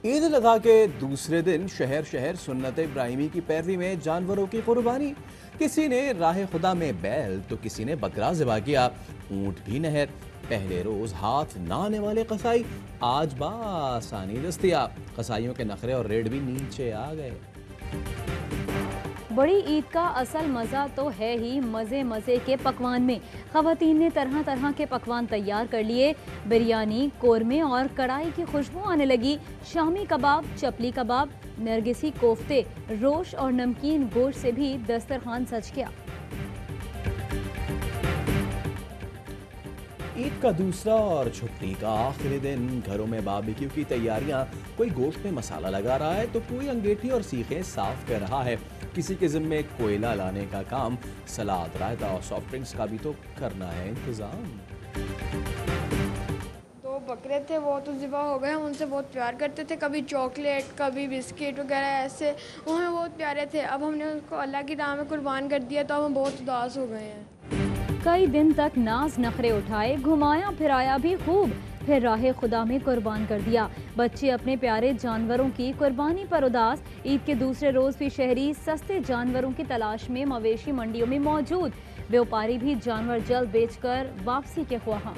ईद उल अजहा के दूसरे दिन शहर शहर सुन्नत इब्राहिमी की पैरवी में जानवरों की कुर्बानी। किसी ने राह खुदा में बैल तो किसी ने बकरा ज़िबा किया। ऊंट भी नहर। पहले रोज हाथ ना आने वाले कसाई आज बासानी दस्तयाब। कसाईयों के नखरे और रेट भी नीचे आ गए। बड़ी ईद का असल मज़ा तो है ही मज़े मज़े के पकवान में। ख़वातीन ने तरह तरह के पकवान तैयार कर लिए। बिरयानी, कोरमे और कढ़ाई की खुशबू आने लगी। शामी कबाब, चपली कबाब, नरगिसी कोफ्ते, रोश और नमकीन गोश्त से भी दस्तरखान सज गया। ईद का दूसरा और छुट्टी का आखिरी दिन। घरों में बारबेक्यू की तैयारियां। कोई गोश्त में मसाला लगा रहा है तो कोई अंगीठी और सीखें साफ कर रहा है। किसी के जिम्मे कोयला लाने का काम। सलाद, रायता और सॉफ्ट ड्रिंक्स का भी तो करना है इंतजाम। दो बकरे थे वो तो ज़िबा हो गए। हम उनसे बहुत प्यार करते थे, कभी चॉकलेट कभी बिस्किट वगैरह ऐसे, वो हमें बहुत प्यारे थे। अब हमने उनको अल्लाह की राह में कुर्बान कर दिया तो हम बहुत उदास हो गए हैं। कई दिन तक नाज नखरे उठाए, घुमाया फिराया भी खूब, फिर राह खुदा में कुर्बान कर दिया। बच्चे अपने प्यारे जानवरों की कुर्बानी पर उदास। ईद के दूसरे रोज भी शहरी सस्ते जानवरों की तलाश में मवेशी मंडियों में मौजूद। व्यापारी भी जानवर जल्द बेचकर वापसी के ख्वाहां।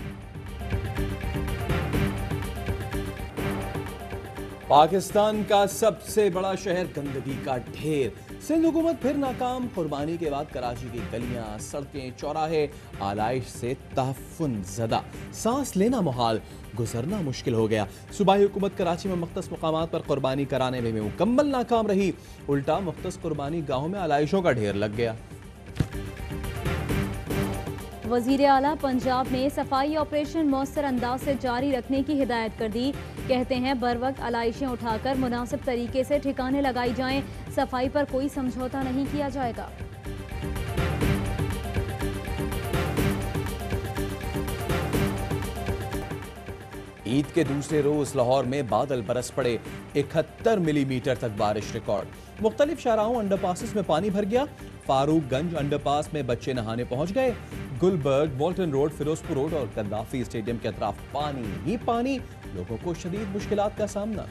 पाकिस्तान का सबसे बड़ा शहर गंदगी का ढेर। सिंध हुकूमत फिर नाकाम। कुर्बानी के बाद कराची की गलियां, सड़कें, चौराहे आलाइश से तहफ़्फ़ुन ज़दा। सांस लेना मुहाल, गुजरना मुश्किल हो गया। सूबाई हुकूमत कराची में मुख्तस मकामात पर कुर्बानी कराने में मुकम्मल नाकाम रही। उल्टा मुख्तस कुर्बानी गाहों में आलाइशों का ढेर लग गया। वज़ीर आला पंजाब ने सफाई ऑपरेशन मौसर अंदाज से जारी रखने की हिदायत कर दी। कहते हैं बर वक्त आलाइशें उठाकर मुनासिब तरीके से ठिकाने लगाई जाएं। सफाई पर कोई समझौता नहीं किया जाएगा। ईद के दूसरे रोज लाहौर में बादल बरस पड़े। 71 मिलीमीटर तक बारिश रिकॉर्ड। मुख्तलिफ शाहराहों अंडरपासेस में पानी भर गया। फारूकगंज अंडरपास में बच्चे नहाने पहुंच गए। Gulberg, Walton road, Ferozepur road और गद्दाफी स्टेडियम के अतराफ पानी ही पानी। लोगों को शदीद मुश्किलात का सामना।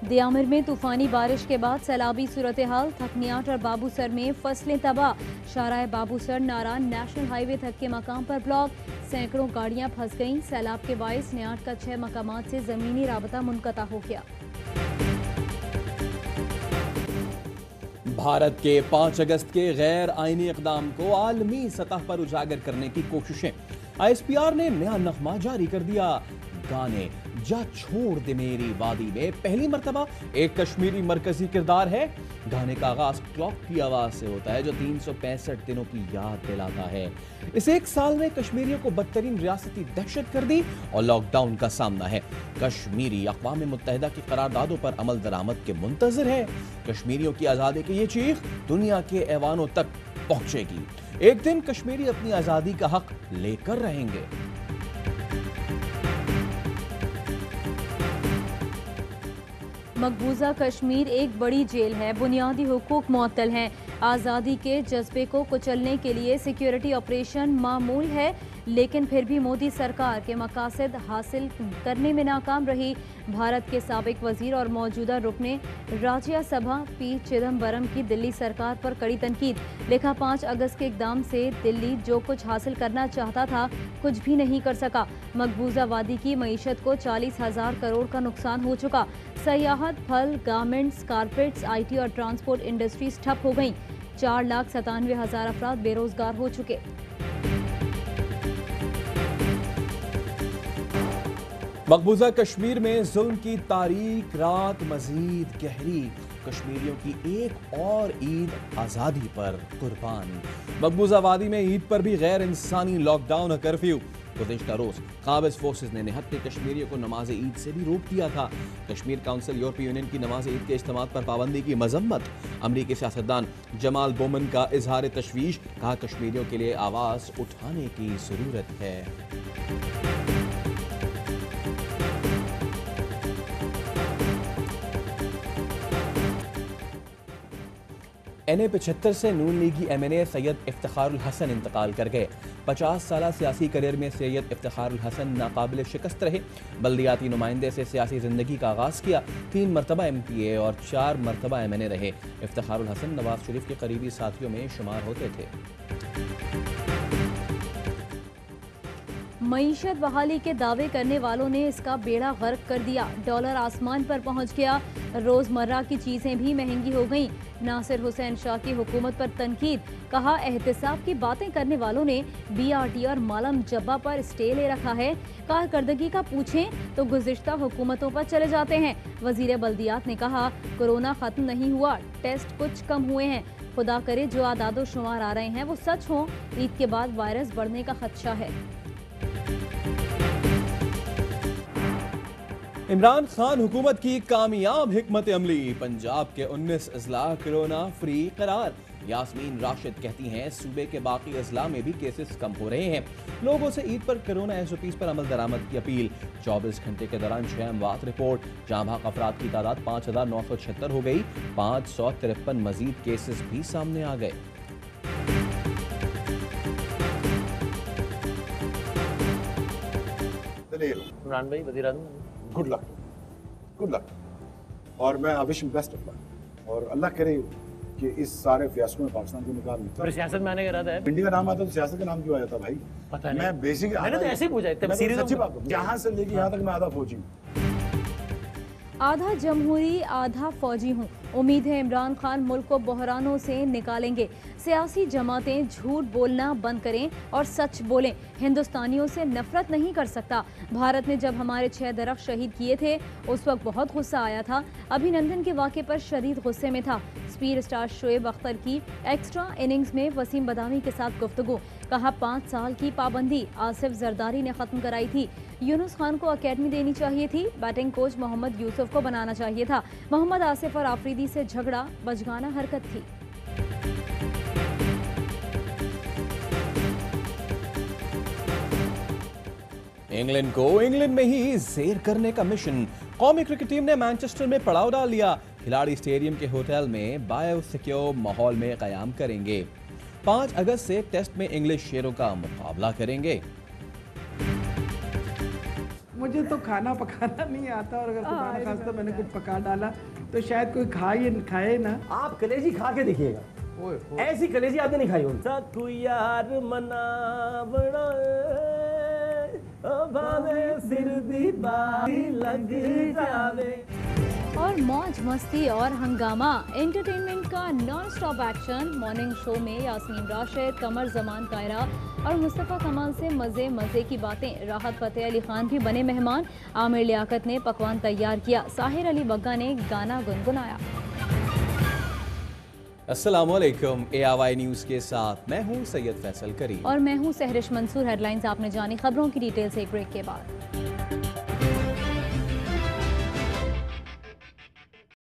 दियामिर में तूफानी बारिश के बाद सैलाबी सूरत हाल। थकनियाट और बाबूसर में फसलें तबाह। शाहराह बाबूसर नारान नेशनल हाईवे तक के मकाम पर ब्लॉक। सैकड़ों गाड़ियां फंस गईं। सैलाब के बाइस नियाट का 6 मकामात से जमीनी राबता मुनक़ता हो गया। भारत के 5 अगस्त के गैर आईनी इक़दाम को आलमी सतह पर उजागर करने की कोशिशें। ISPR ने नया नगमा जारी कर दिया। गाने जा छोड़ दे मेरी वादी में पहली मर्तबा एक कश्मीरी मरकजी किरदार है। गाने का आगाज क्लॉक की आवाज से होता है जो 365 दिनों की याद दिलाता है। इस एक साल में कश्मीरियों को बदतरीन रियासती दहशत कर दी और लॉकडाउन का सामना है। कश्मीरी अक़वाम मुत्तहिदा की करारदादों पर अमल दरामद के मुंतज़िर है। कश्मीरियों की आज़ादी की ये चीख दुनिया के ऐवानों तक पहुंचेगी। एक दिन कश्मीरी अपनी आज़ादी का हक लेकर रहेंगे। मकबूजा कश्मीर एक बड़ी जेल है। बुनियादी हुकूक मुअत्तल हैं। आज़ादी के जज्बे को कुचलने के लिए सिक्योरिटी ऑपरेशन मामूल है, लेकिन फिर भी मोदी सरकार के मकासद हासिल करने में नाकाम रही। भारत के साबिक वजीर और मौजूदा रुकने राज्यसभा पी चिदम्बरम की दिल्ली सरकार पर कड़ी तनकीद। लिखा 5 अगस्त के इक़दाम से दिल्ली जो कुछ हासिल करना चाहता था कुछ भी नहीं कर सका। मकबूजा वादी की मईशत को 40,000 करोड़ का नुकसान हो चुका। सयाहत, फल, गारमेंट्स, कारपेट्स, IT और ट्रांसपोर्ट इंडस्ट्रीज ठप हो गई। 4,97,000 अफराद बेरोजगार हो चुके। मकबूजा कश्मीर में जुल्म की तारीख रात मजीद गहरी। कश्मीरियों की एक और ईद आज़ादी पर कुर्बान। मकबूजा वादी में ईद पर भी गैर इंसानी लॉकडाउन और कर्फ्यू। गुज़िश्ता रोज काबिज फोर्सेस ने निहत्ते कश्मीरियों को नमाज ईद से भी रोक दिया था। कश्मीर काउंसिल यूरोपीय यूनियन की नमाज ईद के इज्तिमात पर पाबंदी की मजम्मत। अमरीकी सियासतदान जमाल बोमन का इजहार तशवीश। कहा कश्मीरियों के लिए आवाज़ उठाने की ज़रूरत है। NA 75 से नून लीगी MNA सैयद इफ्तिखारुल हसन इंतकाल कर गए। 50 साल सियासी करियर में सैयद इफ्तिखारुल हसन नाकाबिल शिकस्त रहे। बल्दियाती नुमाइंदे से सियासी ज़िंदगी का आगाज़ किया। 3 मरतबा MPA और 4 मरतबा MNA रहे। इफ्तिखारुल हसन नवाज शरीफ के करीबी साथियों में शुमार होते थे। मईशत बहाली के दावे करने वालों ने इसका बेड़ा गर्क कर दिया। डॉलर आसमान पर पहुंच गया। रोजमर्रा की चीजें भी महंगी हो गईं। नासिर हुसैन शाह की हुकूमत पर तनकीद। कहा, एहतिसाब की बातें करने वालों ने BRT और मालम जब्बा पर स्टे ले रखा है। कारकर्दगी का पूछें तो गुज़िश्ता हुकूमतों पर चले जाते हैं। वजीर बल्दियात ने कहा, कोरोना खत्म नहीं हुआ, टेस्ट कुछ कम हुए हैं। खुदा करे जो आदादो शुमार आ रहे हैं वो सच हों। ईद के बाद वायरस बढ़ने का खदशा है। इमरान खान हुकूमत की कामयाब हिकमत अमली। पंजाब के 19 अजला कोरोना फ्री करार। यास्मीन राशिद कहती हैं, सूबे के बाकी अजला में भी केसेस कम हो रहे हैं। लोगों से ईद पर कोरोना SOPs पर अमल दरामद की अपील। 24 घंटे के दौरान 6 अमवात रिपोर्ट। जहां भाग अफराद की तादाद 5976 हो गई। 553 मजीद केसेस भी सामने आ गए। इमरान भाई, वज़ीर आज़म, गुड लक और मैं विश बेस्ट ऑफ लक और अल्लाह करे कि इस सारे फियास्को में पाकिस्तान को निकाल देता। पर सियासत में आने का इरादा है। पिंडी का नाम आता तो सियासत का नाम क्यों आया था भाई? पता नहीं। मैं बेसिक मैंने तो ऐसे ही पूछा, इतने सीरियस सच्ची बात यहाँ से लेके यहाँ तक मैं आधा फौजी हूँ। आधा जमहूरी आधा फौजी हूँ। उम्मीद है इमरान खान मुल्क को बहरानों से निकालेंगे। सियासी जमातें झूठ बोलना बंद करें और सच बोलें। हिंदुस्तानियों से नफरत नहीं कर सकता। भारत ने जब हमारे 6 दरख्त शहीद किए थे उस वक्त बहुत गुस्सा आया था। अभिनंदन के वाक़े पर शदीद गुस्से में था। स्पीड स्टार शोएब अख्तर की एक्स्ट्रा इनिंग्स में वसीम बदामी के साथ गुफ्तगू। कहा, 5 साल की पाबंदी आसिफ जरदारी ने ख़त्म कराई थी। यूनुस खान को अकेडमी देनी चाहिए थी। बैटिंग कोच मोहम्मद यूसुफ को बनाना चाहिए था। मोहम्मद आसिफ और आफरीदी से झगड़ा बचगाना हरकत थी। इंग्लैंड को इंग्लैंड में ही ज़ेर करने का मिशन। कौमी क्रिकेट टीम ने मैनचेस्टर में पड़ाव डाल लिया। खिलाड़ी स्टेडियम के होटल में बायो सिक्योर माहौल में क़याम करेंगे। 5 अगस्त से टेस्ट में इंग्लिश शेरों का मुकाबला करेंगे। मुझे तो खाना पकाना नहीं आता और अगर खुदा न खास्ता मैंने कुछ पका डाला तो शायद कोई खाए ना। आप कलेजी खा के देखिएगा, ऐसी कलेजी आपने नहीं खाई होगी। यार मनावड़ा सिर दी बारी लग जावे। और मौज मस्ती और हंगामा एंटरटेनमेंट का non stop action. Morning show में यास्मीन राशिद, कमर जमान कायरा और मुस्तफ़ा कमाल से मज़े की बातें। राहत फ़तेह अली खान भी बने मेहमान। आमिर लियाकत ने पकवान तैयार किया। साहिर अली बग्गा ने गाना गुनगुनाया। अस्सलामुअलैकुम, ARY न्यूज़ के साथ मैं हूँ सैयद फैसल करीम और मैं हूँ सहरिश मंसूर। हेडलाइंस आपने जानी, खबरों की डिटेल से एक ब्रेक के बाद।